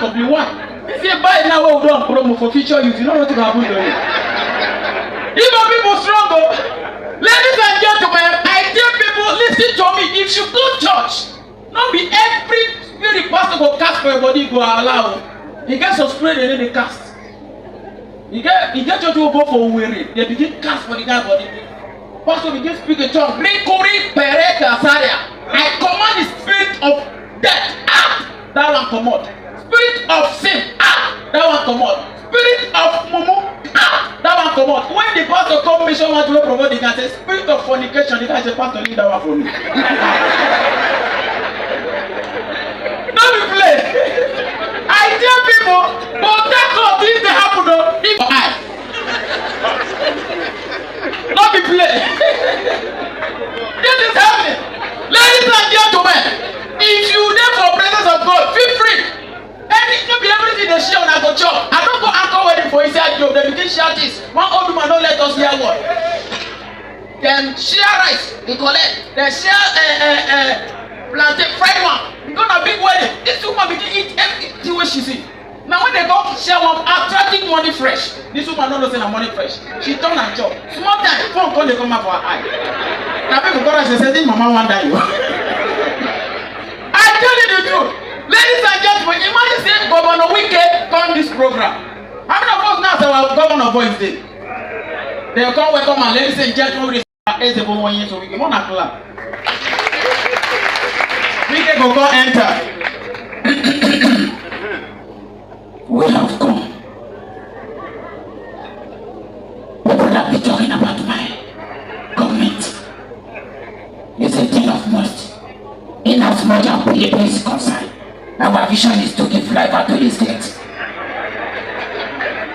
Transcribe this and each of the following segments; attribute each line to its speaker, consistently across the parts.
Speaker 1: to be one. If you buy now, we don't promo for future use. You know what to happen to it. Igbo people strong. Ladies and gentlemen, I tell people, listen to me. If you go church, not be every spirit pastor go cast for your body go allow. He gets some spray and then they cast. He get church will go for weary. They begin cast for the guy body. Pastor begin speak in tongue. Rikuri pereka saria. I command the spirit of death. That one come out. Spirit of sin. That one come out. Spirit of mumu. That one come out. When the pastor come mission want to promote the guy say spirit of fornication. The guy say pastor leave that one for me. Don't be play. I tell people, but that God things they happen though. If I don't be play. This is happening. Ladies and gentlemen, if you there for presence of God, feel free. Everything they share on I go chop. I don't go anchor wedding for inside job. They begin share this. One old woman don't let us hear what. Then share rice, they collect. They share plantain fried one. You go to a big wedding. This woman begin eat everything what she see. Now when they go share one attracting money fresh. This woman don't know say money fresh. She turn and chop. Small time, phone call they come up for her eye. Now people go and say this mama one die. I tell you the truth. Ladies and gentlemen, imagine saying Governor Wike come this program. How many of us now say our governor voice day? They will come welcome and ladies and gentlemen, we so we can want to clap. Wike go go enter. We have come. People have been talking about my government. It's a thing of must. In as much as PDP is concerned. Our vision is to give life to the state.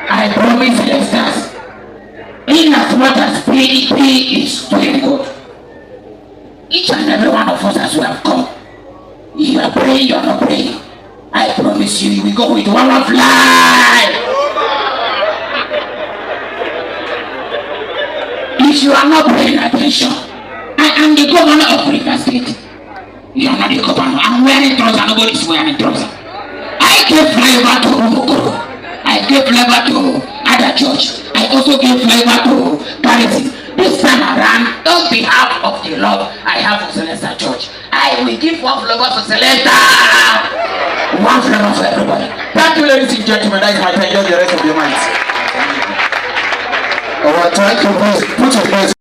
Speaker 1: I promise listeners, in as much as PDP is doing good, each and every one of us as we have come, you are praying, you are not praying. I promise you, you will go with one of life. If you are not paying attention, I am the governor of River State. You are not the governor. I'm wearing trousers. Nobody's wearing trousers. I gave flavor to Umukuru. I gave flavor to other church. I also gave flavor to Charity. This time around, on behalf of the love I have for Celestial Church, I will give one flavor for Celestial. One flavor for everybody. Thank you, ladies and gentlemen. That is my time. Enjoy the rest of your night. Our time to put your